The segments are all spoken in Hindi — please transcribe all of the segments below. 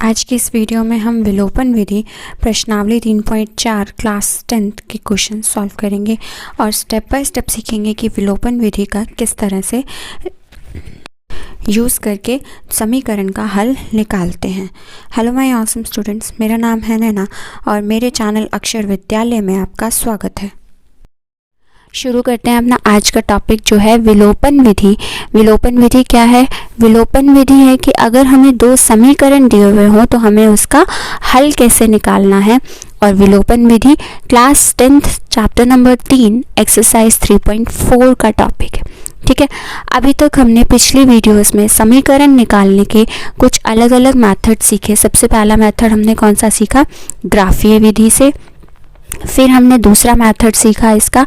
आज की इस वीडियो में हम विलोपन विधि प्रश्नावली 3.4 क्लास 10th के क्वेश्चन सॉल्व करेंगे और स्टेप बाय स्टेप सीखेंगे कि विलोपन विधि का किस तरह से यूज़ करके समीकरण का हल निकालते हैं। हेलो माय ऑसम स्टूडेंट्स, मेरा नाम है नैना और मेरे चैनल अक्षर विद्यालय में आपका स्वागत है। शुरू करते हैं अपना आज का टॉपिक जो है विलोपन विधि। विलोपन विधि क्या है? विलोपन विधि है कि अगर हमें दो समीकरण दिए हुए हों तो हमें उसका हल कैसे निकालना है। और विलोपन विधि class 10th chapter number 3 exercise 3.4 का टॉपिक है। ठीक है, अभी तक हमने पिछली वीडियोस में समीकरण निकालने के कुछ अलग अलग मेथड सीखे। सबसे पहला मेथड हमने कौन सा सीखा? ग्राफीय विधि से। फिर हमने दूसरा मेथड सीखा इसका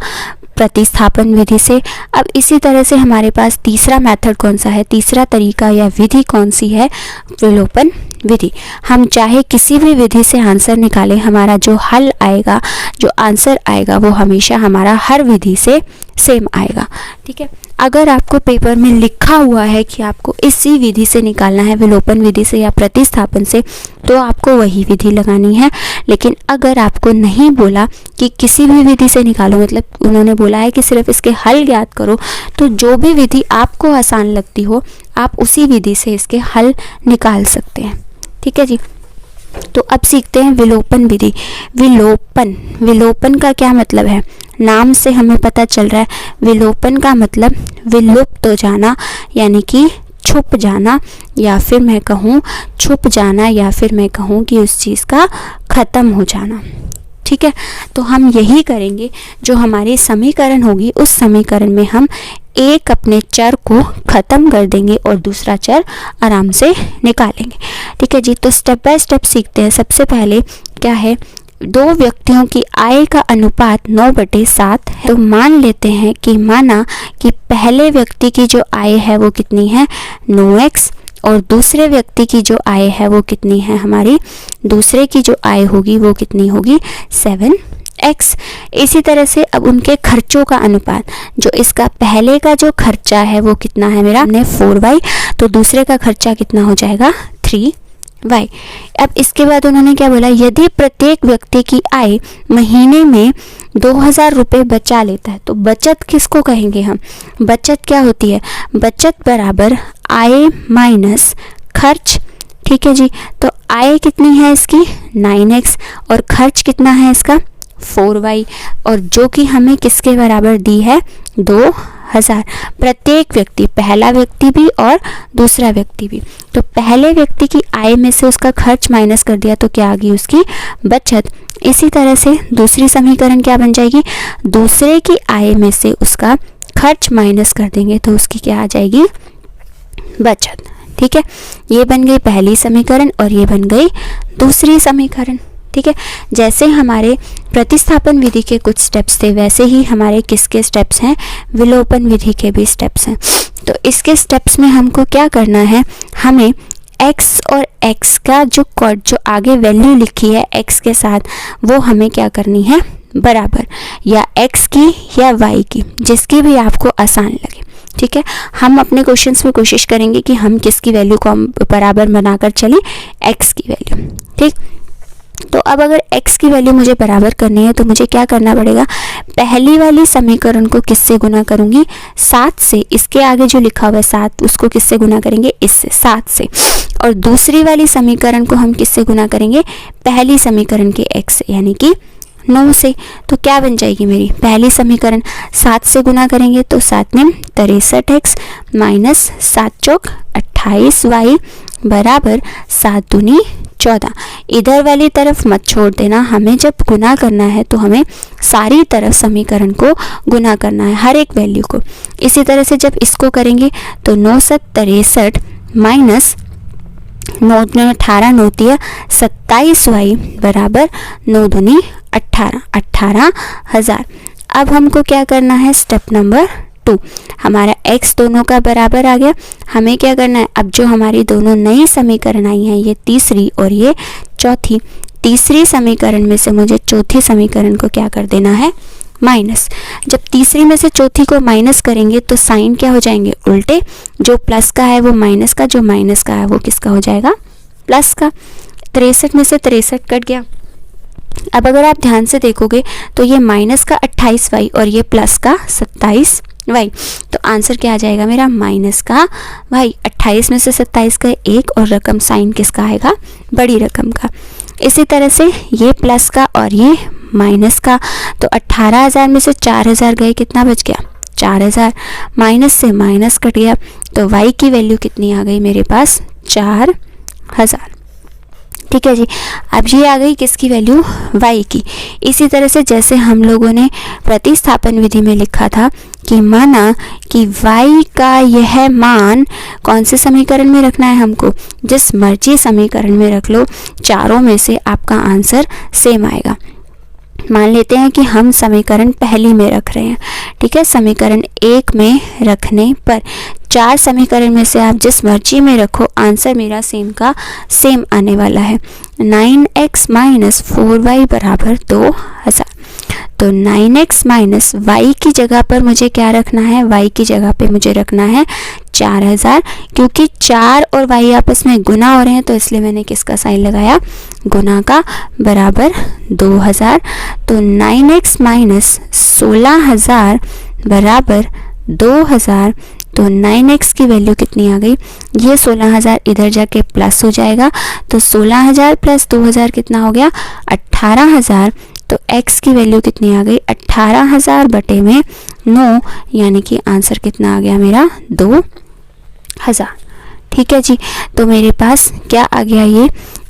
प्रतिस्थापन विधि से। अब इसी तरह से हमारे पास तीसरा मेथड कौन सा है, तीसरा तरीका या विधि कौन सी है? विलोपन विधि। हम चाहे किसी भी विधि से आंसर निकालें, हमारा जो हल आएगा, जो आंसर आएगा वो हमेशा हमारा हर विधि से सेम आएगा। ठीक है, अगर आपको पेपर में लिखा हुआ है कि आपको इसी विधि से निकालना है, विलोपन विधि से या प्रतिस्थापन से, तो आपको वही विधि लगानी है। लेकिन अगर आपको नहीं बोला कि किसी भी विधि से निकालो, मतलब उन्होंने बोला है कि सिर्फ इसके हल ज्ञात करो, तो जो भी विधि आपको आसान लगती हो आप उसी विधि से इसके हल निकाल सकते हैं। ठीक है जी, तो अब सीखते हैं विलोपन विधि। विलोपन का क्या मतलब है? नाम से हमें पता चल रहा है विलोपन का मतलब विलुप्त हो जाना, यानी कि छुप जाना, या फिर मैं कहूँ छुप जाना, या फिर मैं कहूँ कि उस चीज़ का ख़त्म हो जाना। ठीक है, तो हम यही करेंगे। जो हमारी समीकरण होगी उस समीकरण में हम एक अपने चर को ख़त्म कर देंगे और दूसरा चर आराम से निकालेंगे। ठीक है जी, तो स्टेप बाय स्टेप सीखते हैं। सबसे पहले क्या है? दो व्यक्तियों की आय का अनुपात 9/7 है। तो मान लेते हैं कि माना कि पहले व्यक्ति की जो आय है वो कितनी है? 9x, और दूसरे व्यक्ति की जो आय है वो कितनी है? हमारी दूसरे की जो आय होगी वो कितनी होगी? 7x। इसी तरह से अब उनके खर्चों का अनुपात, जो इसका पहले का जो खर्चा है वो कितना है मेरा? 4y, तो दूसरे का खर्चा कितना हो जाएगा? 3y। अब इसके बाद उन्होंने क्या बोला? यदि प्रत्येक व्यक्ति की आय महीने में 2000 रुपये बचा लेता है, तो बचत किसको कहेंगे हम? बचत क्या होती है? बचत बराबर आय माइनस खर्च। ठीक है जी, तो आय कितनी है इसकी? 9x, और खर्च कितना है इसका? 4y, और जो कि हमें किसके बराबर दी है? 2000। प्रत्येक व्यक्ति, पहला व्यक्ति भी और दूसरा व्यक्ति भी, तो पहले व्यक्ति की आय में से उसका खर्च माइनस कर दिया तो क्या आ गई? उसकी बचत। इसी तरह से दूसरी समीकरण क्या बन जाएगी? दूसरे की आय में से उसका खर्च माइनस कर देंगे तो उसकी क्या आ जाएगी? बचत। ठीक है, ये बन गई पहली समीकरण और ये बन गई दूसरी समीकरण। ठीक है, जैसे हमारे प्रतिस्थापन विधि के कुछ स्टेप्स थे वैसे ही हमारे किसके स्टेप्स हैं? विलोपन विधि के भी स्टेप्स हैं। तो इसके स्टेप्स में हमको क्या करना है? हमें x और x का जो आगे वैल्यू लिखी है x के साथ, वो हमें क्या करनी है? बराबर, या x की या y की, जिसकी भी आपको आसान लगे। ठीक है, हम अपने क्वेश्चंस में कोशिश करेंगे कि हम किसकी वैल्यू को बराबर बनाकर चलें? x की वैल्यू। ठीक, तो अब अगर x की वैल्यू मुझे बराबर करनी है तो मुझे क्या करना पड़ेगा? पहली वाली समीकरण को किससे गुना करूंगी? 7 से। इसके आगे जो लिखा हुआ है 7, उसको किससे गुना करेंगे? इससे, 7 से। और दूसरी वाली समीकरण को हम किससे गुना करेंगे? पहली समीकरण के x से, यानी कि 9 से। तो क्या बन जाएगी मेरी पहली समीकरण? 7 से गुना करेंगे तो 7 में 63x माइनस 7 चौक 28y बराबर 7 दूनी 14। इधर वाली तरफ मत छोड़ देना, हमें जब गुना करना है तो हमें सारी तरफ समीकरण को गुना करना है, हर एक वैल्यू को। इसी तरह से जब इसको करेंगे तो 9 7 63 माइनस 9 18 9 27y बराबर 9 दूनी 18,000। अब हमको क्या करना है? स्टेप नंबर 2, हमारा x दोनों का बराबर आ गया। हमें क्या करना है? अब जो हमारी दोनों नई समीकरण आई हैं, ये तीसरी और ये चौथी, तीसरी समीकरण में से मुझे चौथी समीकरण को क्या कर देना है? माइनस। जब तीसरी में से चौथी को माइनस करेंगे तो साइन क्या हो जाएंगे? उल्टे। जो प्लस का है वो माइनस का, जो माइनस का है वो किसका हो जाएगा? प्लस का, 63 में से 63 कट गया। अब अगर आप ध्यान से देखोगे तो ये माइनस का 28y और ये प्लस का 27y, तो आंसर क्या आ जाएगा मेरा माइनस का y। 28 में से 27 का 1 और रकम साइन किसका आएगा, बड़ी रकम का। इसी तरह से ये प्लस का और ये माइनस का, तो 18,000 में से 4,000 गए, कितना बच गया 4,000, माइनस से माइनस कट गया, तो y की वैल्यू कितनी आ गई मेरे पास 4,000। ठीक है जी। अब ये आ गई किसकी वैल्यू, y की। इसी तरह से जैसे हम लोगों ने प्रतिस्थापन विधि में लिखा था कि माना कि y का यह मान कौन से समीकरण में रखना है हमको, जिस मर्जी समीकरण में रख लो, चारों में से आपका आंसर सेम आएगा। मान लेते हैं कि हम समीकरण पहली में रख रहे हैं, ठीक है। समीकरण 1 में रखने पर 4 समीकरण में से आप जिस मर्जी में रखो, आंसर मेरा सेम का सेम आने वाला है। 9x माइनस 4y बराबर 2000। तो 9x माइनस y की जगह पर मुझे क्या रखना है, y की जगह पे मुझे रखना है 4000, क्योंकि 4 और y आपस में गुना हो रहे हैं, तो इसलिए मैंने किसका साइन लगाया, गुना का, बराबर 2000। तो 9x माइनस 16,000 बराबर 2000। तो 9x की वैल्यू कितनी आ गई, ये 16,000 इधर जाके प्लस हो जाएगा, तो 16,000 प्लस 2000 कितना हो गया 18,000। तो x की वैल्यू कितनी आ गई 18,000 बटे में 9, यानी कि आंसर कितना आ गया मेरा 2000। ठीक है जी। तो मेरे पास क्या आ गया, ये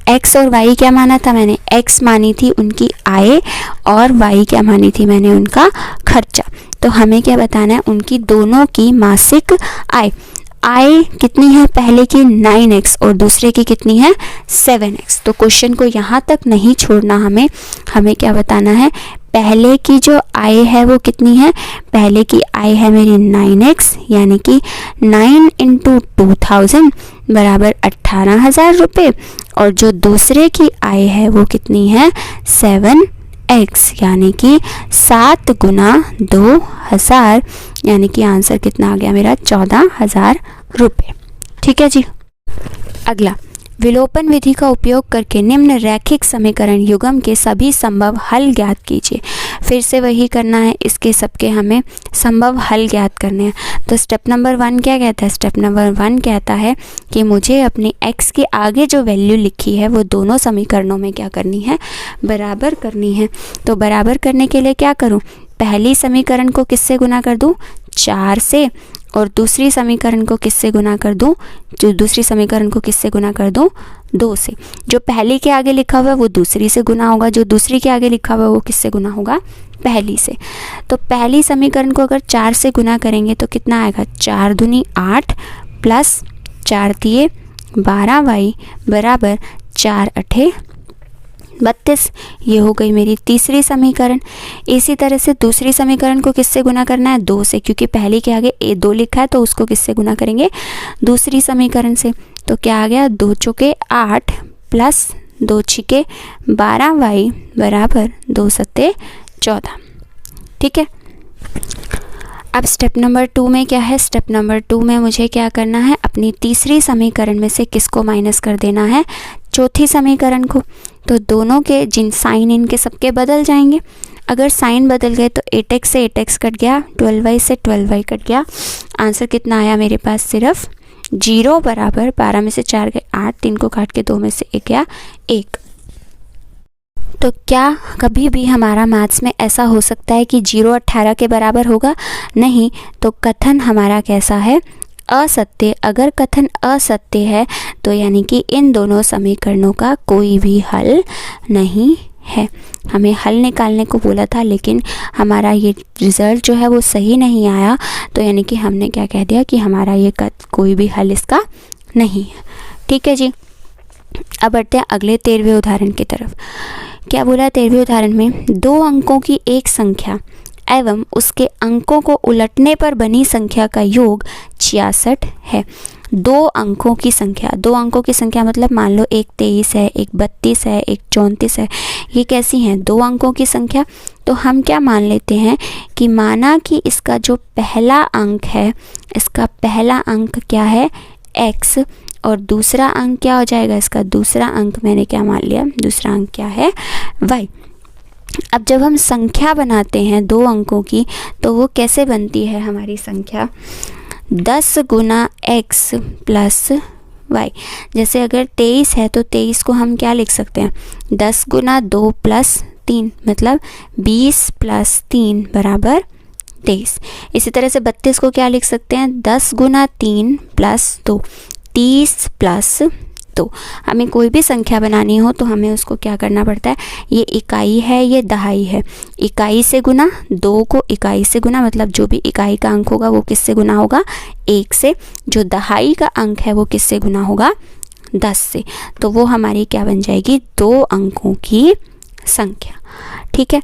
x और y क्या माना था मैंने, x मानी थी उनकी आय और y क्या मानी थी मैंने, उनका खर्चा। तो हमें क्या बताना है, उनकी दोनों की मासिक आय। आय कितनी है, पहले की 9x और दूसरे की कितनी है 7x। तो क्वेश्चन को यहाँ तक नहीं छोड़ना, हमें क्या बताना है, पहले की जो आय है वो कितनी है, पहले की आय है मेरी 9x, यानी कि 9 इंटू 2000 बराबर 18,000 रुपये, और जो दूसरे की आय है वो कितनी है 7x, यानी कि 7 गुना 2000, यानी कि आंसर कितना आ गया मेरा 14,000 रुपये। ठीक है जी। अगला, विलोपन विधि का उपयोग करके निम्न रैखिक समीकरण युग्म के सभी संभव हल ज्ञात कीजिए। फिर से वही करना है, इसके सबके हमें संभव हल ज्ञात करने हैं। तो स्टेप नंबर 1 क्या कहता है, स्टेप नंबर 1 कहता है कि मुझे अपनी x के आगे जो वैल्यू लिखी है वो दोनों समीकरणों में क्या करनी है, बराबर करनी है। तो बराबर करने के लिए क्या करूँ, पहली समीकरण को किससे गुना कर दूँ, 4 से, और दूसरी समीकरण को किससे गुना कर दूं, जो दूसरी समीकरण को किससे गुना कर दूं, 2 से। जो पहली के आगे लिखा हुआ है वो दूसरी से गुना होगा, जो दूसरी के आगे लिखा हुआ है वो किससे गुना होगा, पहली से। तो पहली समीकरण को अगर 4 से गुना करेंगे तो कितना आएगा, 4 दूनी 8 प्लस 4 तिये 12y बराबर 4 अठे 32। ये हो गई मेरी तीसरी समीकरण। इसी तरह से दूसरी समीकरण को किससे गुना करना है, 2 से, क्योंकि पहले के आगे 2 लिखा है, तो उसको किससे गुना करेंगे, दूसरी समीकरण से। तो क्या आ गया, 2 चौके 8 प्लस 2 छिके 12y बराबर 2 सत्ते 14। ठीक है। अब स्टेप नंबर 2 में क्या है, स्टेप नंबर 2 में मुझे क्या करना है, अपनी तीसरी समीकरण में से किसको माइनस कर देना है, चौथी समीकरण को। तो दोनों के जिन साइन इनके सबके बदल जाएंगे। अगर साइन बदल गए तो 8x से 8x कट गया, 12y से 12y कट गया। आंसर कितना आया मेरे पास, सिर्फ 0 बराबर 12 में से 4 गए 8, 3 को काट के 2 में से 1 गया 1। तो क्या कभी भी हमारा मैथ्स में ऐसा हो सकता है कि 0 18 के बराबर होगा, नहीं। तो कथन हमारा कैसा है, असत्य। अगर कथन असत्य है तो यानी कि इन दोनों समीकरणों का कोई भी हल नहीं है। हमें हल निकालने को बोला था, लेकिन हमारा ये रिज़ल्ट जो है वो सही नहीं आया, तो यानी कि हमने क्या कह दिया कि हमारा ये कोई भी हल इसका नहीं है। ठीक है जी। अब बढ़ते हैं अगले 13वें उदाहरण की तरफ। क्या बोला है 13वें उदाहरण में, 2 अंकों की एक संख्या एवं उसके अंकों को उलटने पर बनी संख्या का योग 66 है। 2 अंकों की संख्या, 2 अंकों की संख्या मतलब मान लो एक 23 है, एक 32 है, एक 34 है। ये कैसी हैं, 2 अंकों की संख्या। तो हम क्या मान लेते हैं कि माना कि इसका जो पहला अंक है, इसका पहला अंक क्या है, x, और दूसरा अंक क्या हो जाएगा इसका, दूसरा अंक मैंने क्या मान लिया, दूसरा अंक क्या है, y। अब जब हम संख्या बनाते हैं 2 अंकों की तो वो कैसे बनती है हमारी संख्या, 10 गुना x प्लस y। जैसे अगर 23 है तो 23 को हम क्या लिख सकते हैं, 10 गुना 2 प्लस 3 मतलब 20 प्लस 3 बराबर 23। इसी तरह से 32 को क्या लिख सकते हैं, 10 गुना 3 प्लस 2 30 प्लस 2। हमें कोई भी संख्या बनानी हो तो हमें उसको क्या करना पड़ता है, ये इकाई है ये दहाई है, इकाई से गुना, 2 को इकाई से गुना मतलब जो भी इकाई का अंक होगा वो किससे गुना होगा, 1 से, जो दहाई का अंक है वो किससे गुना होगा, 10 से। तो वो हमारी क्या बन जाएगी, 2 अंकों की संख्या। ठीक है,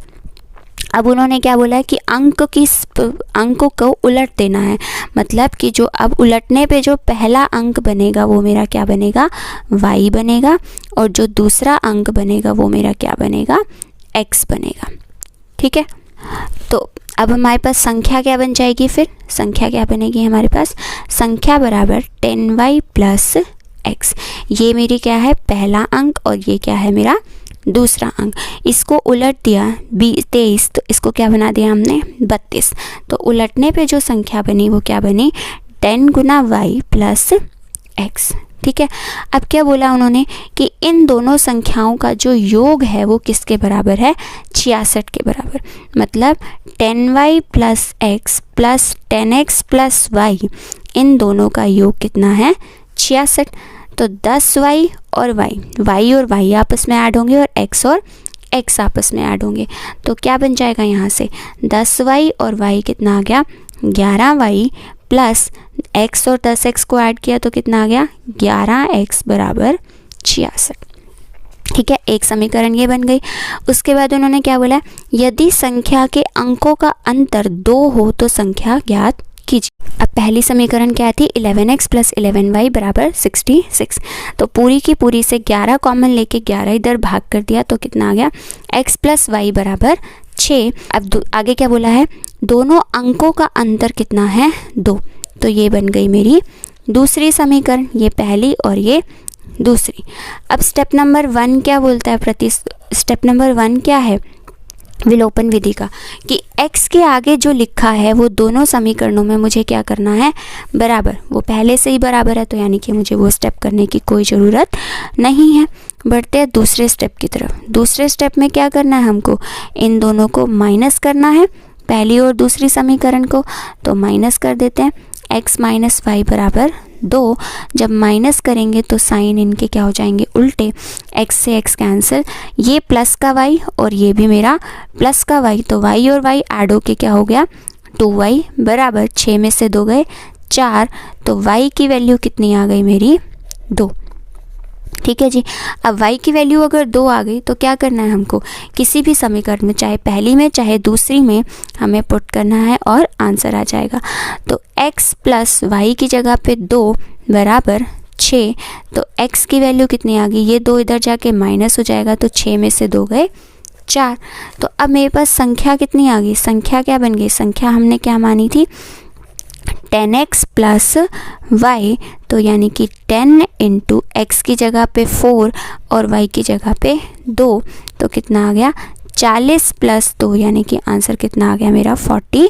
अब उन्होंने क्या बोला है कि अंकों को उलट देना है, मतलब कि जो अब उलटने पे जो पहला अंक बनेगा वो मेरा क्या बनेगा, y बनेगा, और जो दूसरा अंक बनेगा वो मेरा क्या बनेगा, x बनेगा। ठीक है, तो अब हमारे पास संख्या क्या बन जाएगी, फिर संख्या क्या बनेगी हमारे पास, संख्या बराबर 10y प्लस x। ये मेरी क्या है, पहला अंक, और ये क्या है मेरा दूसरा अंक। इसको उलट दिया 23 तो इसको क्या बना दिया हमने, 32। तो उलटने पे जो संख्या बनी वो क्या बनी, 10 गुना y प्लस x। ठीक है, अब क्या बोला उन्होंने कि इन दोनों संख्याओं का जो योग है वो किसके बराबर है, 66 के बराबर। मतलब 10y plus x plus 10x plus y, इन दोनों का योग कितना है, 66। तो 10y और y और y आपस में ऐड होंगे और x x आपस में ऐड होंगे। तो क्या बन जाएगा यहाँ से, 10y और y कितना आ गया, 11y प्लस x और 10x को ऐड किया तो कितना आ गया, 11x बराबर 66। ठीक है, एक समीकरण ये बन गई। उसके बाद उन्होंने क्या बोला, यदि संख्या के अंकों का अंतर 2 हो तो संख्या ज्ञात कीजिए। अब पहली समीकरण क्या थी, 11x प्लस 11y बराबर 66। तो पूरी की पूरी से 11 कॉमन लेके 11 इधर भाग कर दिया तो कितना आ गया, x प्लस y बराबर 6। अब आगे क्या बोला है, दोनों अंकों का अंतर कितना है, 2। तो ये बन गई मेरी दूसरी समीकरण, ये पहली और ये दूसरी। अब स्टेप नंबर 1 क्या बोलता है, स्टेप नंबर 1 क्या है, विलोपन विधि का, कि x के आगे जो लिखा है वो दोनों समीकरणों में मुझे क्या करना है, बराबर। वो पहले से ही बराबर है तो यानी कि मुझे वो स्टेप करने की कोई ज़रूरत नहीं है। बढ़ते हैं दूसरे स्टेप की तरफ। दूसरे स्टेप में क्या करना है, हमको इन दोनों को माइनस करना है, पहली और दूसरी समीकरण को। तो माइनस कर देते हैं, x माइनस वाई बराबर 2। जब माइनस करेंगे तो साइन इनके क्या हो जाएंगे, उल्टे, x से x कैंसिल, ये प्लस का y और ये भी मेरा प्लस का y। तो y और y ऐड होके क्या हो गया, 2y बराबर 6 में से 2 गए 4। तो y की वैल्यू कितनी आ गई मेरी, 2। ठीक है जी। अब y की वैल्यू अगर 2 आ गई तो क्या करना है हमको, किसी भी समीकरण में, चाहे पहली में चाहे दूसरी में, हमें पुट करना है और आंसर आ जाएगा। तो x प्लस वाई की जगह पे 2 बराबर 6। तो x की वैल्यू कितनी आ गई, ये 2 इधर जाके माइनस हो जाएगा तो 6 में से 2 गए 4। तो अब मेरे पास संख्या कितनी आ गई, संख्या क्या बन गई, संख्या हमने क्या मानी थी, 10x प्लस y। तो यानी कि 10 इंटू एक्स की जगह पे 4 और y की जगह पे 2। तो कितना आ गया, 40 प्लस 2, यानी कि आंसर कितना आ गया मेरा, 42।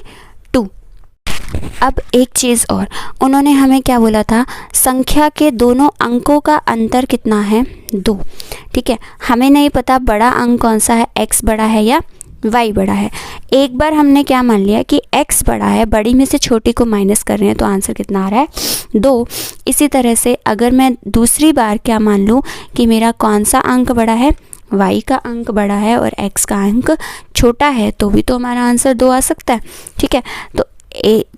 अब एक चीज़ और, उन्होंने हमें क्या बोला था, संख्या के दोनों अंकों का अंतर कितना है, 2। ठीक है, हमें नहीं पता बड़ा अंक कौन सा है, x बड़ा है या y बड़ा है। एक बार हमने क्या मान लिया कि x बड़ा है, बड़ी में से छोटी को माइनस कर रहे हैं तो आंसर कितना आ रहा है, 2। इसी तरह से अगर मैं दूसरी बार क्या मान लूँ कि मेरा कौन सा अंक बड़ा है, y का अंक बड़ा है और x का अंक छोटा है, तो भी तो हमारा आंसर 2 आ सकता है। ठीक है,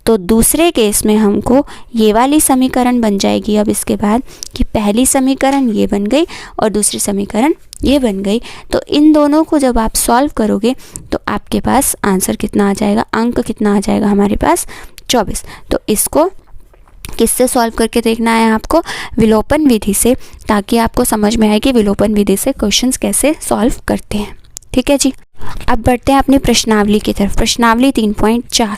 तो दूसरे केस में हमको ये वाली समीकरण बन जाएगी अब इसके बाद, कि पहली समीकरण ये बन गई और दूसरी समीकरण ये बन गई। तो इन दोनों को जब आप सॉल्व करोगे तो आपके पास आंसर कितना आ जाएगा, अंक कितना आ जाएगा हमारे पास, 24। तो इसको किससे सॉल्व करके देखना है आपको, विलोपन विधि से, ताकि आपको समझ में आए कि विलोपन विधि से क्वेश्चंस कैसे सॉल्व करते हैं। ठीक है जी। अब बढ़ते हैं अपनी प्रश्नावली की तरफ। प्रश्नावली 3.4,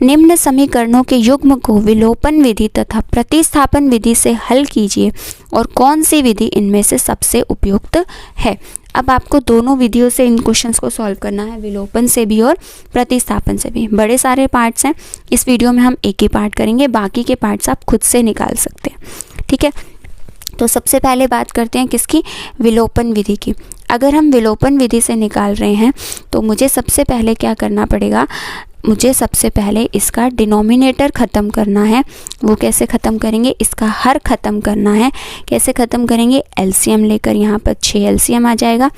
निम्न समीकरणों के युग्म को विलोपन विधि तथा प्रतिस्थापन विधि से हल कीजिए और कौन सी विधि इनमें से सबसे उपयुक्त है। अब आपको दोनों विधियों से इन क्वेश्चंस को सॉल्व करना है, विलोपन से भी और प्रतिस्थापन से भी। बड़े सारे पार्ट्स हैं, इस वीडियो में हम एक ही पार्ट करेंगे, बाकी के पार्ट्स आप खुद से निकाल सकते हैं। ठीक है, तो सबसे पहले बात करते हैं किसकी, विलोपन विधि की। अगर हम विलोपन विधि से निकाल रहे हैं तो मुझे सबसे पहले क्या करना पड़ेगा, मुझे सबसे पहले इसका डिनोमिनेटर ख़त्म करना है। वो कैसे ख़त्म करेंगे, इसका हर ख़त्म करना है। कैसे ख़त्म करेंगे, एलसीएम लेकर। यहाँ पर 6 एलसीएम आ जाएगा,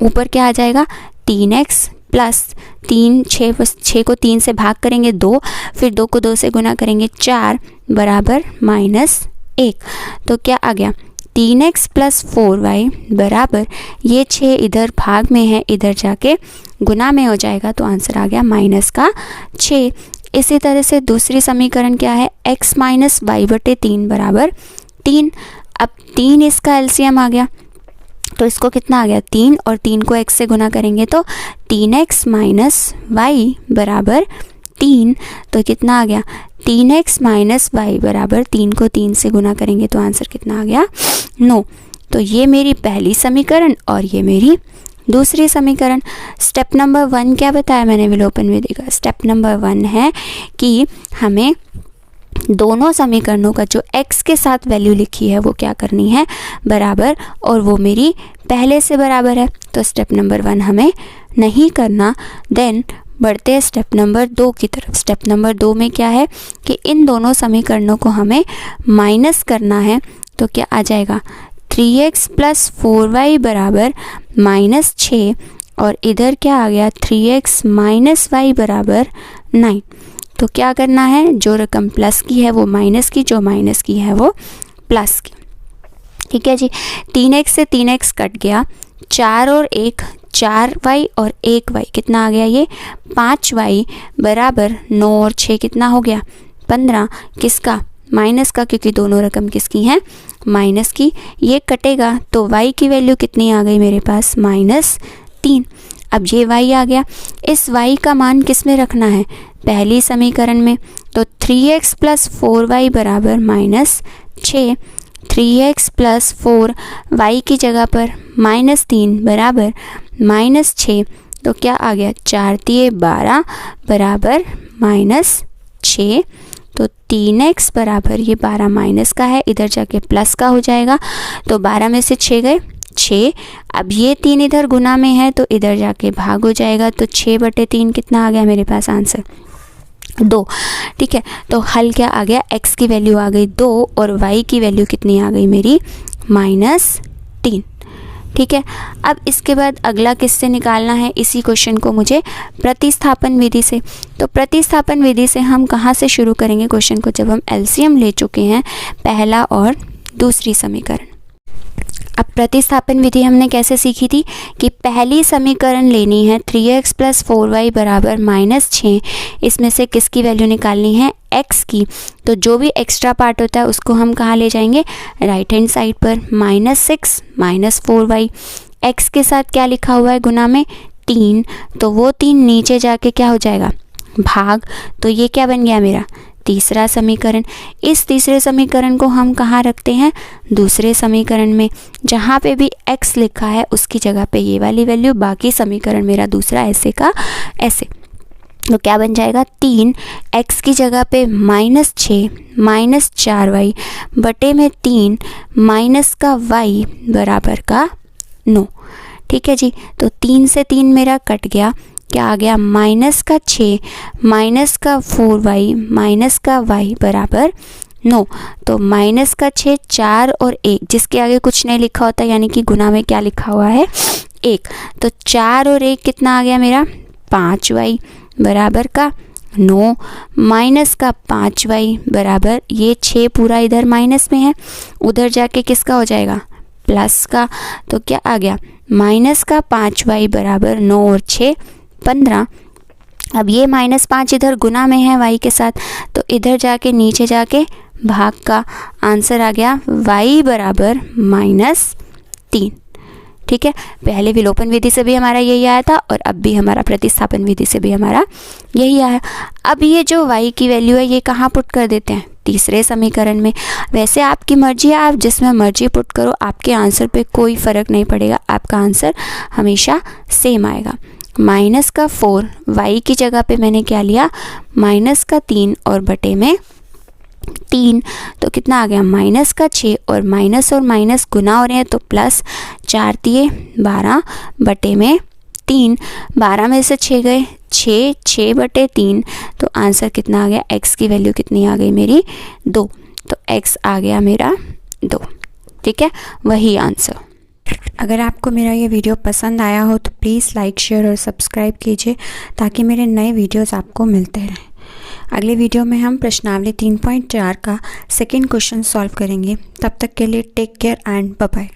ऊपर क्या आ जाएगा 3x प्लस 6 को 3 से भाग करेंगे 2, फिर 2 को 2 से गुना करेंगे 4 बराबर -1। तो क्या आ गया 3x प्लस 4y बराबर, ये 6 इधर भाग में है, इधर जाके गुना में हो जाएगा, तो आंसर आ गया -6। इसी तरह से दूसरी समीकरण क्या है, x माइनस वाई बटे 3 बराबर 3। अब 3 इसका एलसीएम आ गया, तो इसको कितना आ गया 3, और 3 को x से गुना करेंगे तो 3x माइनस वाई बराबर 3। तो कितना आ गया 3x माइनस वाई बराबर 3 को 3 से गुना करेंगे तो आंसर कितना आ गया 9। तो ये मेरी पहली समीकरण और ये मेरी दूसरी समीकरण। स्टेप नंबर 1 क्या बताया मैंने विलोपन विधि का, स्टेप नंबर 1 है कि हमें दोनों समीकरणों का जो x के साथ वैल्यू लिखी है वो क्या करनी है, बराबर, और वो मेरी पहले से बराबर है, तो स्टेप नंबर 1 हमें नहीं करना। देन बढ़ते हैं स्टेप नंबर 2 की तरफ। स्टेप नंबर 2 में क्या है कि इन दोनों समीकरणों को हमें माइनस करना है, तो क्या आ जाएगा 3x प्लस 4y बराबर -6, और इधर क्या आ गया 3x माइनस वाई बराबर 9। तो क्या करना है, जो रकम प्लस की है वो माइनस की, जो माइनस की है वो प्लस की। ठीक है जी, 3x से 3x कट गया, 4 और 1 4y और 1y कितना आ गया, ये 5y बराबर 9 और 6 कितना हो गया 15। किसका, माइनस का, क्योंकि दोनों रकम किसकी हैं, माइनस की। ये कटेगा तो y की वैल्यू कितनी आ गई मेरे पास -3। अब ये y आ गया, इस y का मान किस में रखना है, पहली समीकरण में। तो 3x प्लस 4y बराबर -6, 3x प्लस 4 y की जगह पर -3 बराबर -6। तो क्या आ गया 4 × 12 बराबर -6। तो 3x बराबर, ये 12 माइनस का है, इधर जाके प्लस का हो जाएगा, तो 12 में से 6 गए 6। अब ये 3 इधर गुना में है तो इधर जाके भाग हो जाएगा, तो 6/3 कितना आ गया मेरे पास आंसर 2। ठीक है, तो हल क्या आ गया, x की वैल्यू आ गई 2 और y की वैल्यू कितनी आ गई मेरी -3। ठीक है, अब इसके बाद अगला किससे निकालना है, इसी क्वेश्चन को मुझे प्रतिस्थापन विधि से। तो प्रतिस्थापन विधि से हम कहाँ से शुरू करेंगे क्वेश्चन को, जब हम एलसीएम ले चुके हैं पहला और दूसरी समीकरण। अब प्रतिस्थापन विधि हमने कैसे सीखी थी कि पहली समीकरण लेनी है 3x प्लस 4y बराबर -6, इसमें से किसकी वैल्यू निकालनी है, x की। तो जो भी एक्स्ट्रा पार्ट होता है उसको हम कहाँ ले जाएंगे, राइट हैंड साइड पर, -6 -4y। x के साथ क्या लिखा हुआ है गुना में 3, तो वो 3 नीचे जाके क्या हो जाएगा भाग, तो ये क्या बन गया मेरा तीसरा समीकरण। इस तीसरे समीकरण को हम कहाँ रखते हैं, दूसरे समीकरण में। जहाँ पे भी x लिखा है उसकी जगह पे ये वाली वैल्यू, बाकी समीकरण मेरा दूसरा ऐसे का ऐसे। तो क्या बन जाएगा 3 x की जगह पे -6 -4y बटे में 3 माइनस का y बराबर का 9। ठीक है जी, तो 3 से 3 मेरा कट गया, क्या आ गया -6 -4y माइनस का y बराबर 9। तो -6 4 और 1, जिसके आगे कुछ नहीं लिखा होता यानी कि गुना में क्या लिखा हुआ है 1, तो 4 और 1 कितना आ गया मेरा 5y बराबर का 9 माइनस का 5y बराबर, ये 6 पूरा इधर माइनस में है, उधर जाके किसका हो जाएगा प्लस का। तो क्या आ गया माइनस का 5y बराबर 9 और 6 15। अब ये -5 इधर गुना में है y के साथ, तो इधर जाके नीचे जाके भाग का, आंसर आ गया y बराबर -3। ठीक है, पहले विलोपन विधि से भी हमारा यही आया था और अब भी हमारा प्रतिस्थापन विधि से भी हमारा यही आया। अब ये जो y की वैल्यू है ये कहाँ पुट कर देते हैं, तीसरे समीकरण में। वैसे आपकी मर्जी है, आप जिसमें मर्जी पुट करो, आपके आंसर पे कोई फ़र्क नहीं पड़ेगा, आपका आंसर हमेशा सेम आएगा। -4 y की जगह पे मैंने क्या लिया, -3 और बटे में 3, तो कितना आ गया -6 और माइनस गुना हो रहे हैं तो प्लस 4 दिए 12 बटे में 3, 12 में से 6 गए 6 बटे 3, तो आंसर कितना आ गया, x की वैल्यू कितनी आ गई मेरी 2, तो x आ गया मेरा 2। ठीक है, वही आंसर। अगर आपको मेरा ये वीडियो पसंद आया हो तो प्लीज़ लाइक शेयर और सब्सक्राइब कीजिए ताकि मेरे नए वीडियोस आपको मिलते रहें। अगले वीडियो में हम प्रश्नावली 3.4 का सेकंड क्वेश्चन सॉल्व करेंगे। तब तक के लिए take care and bye bye.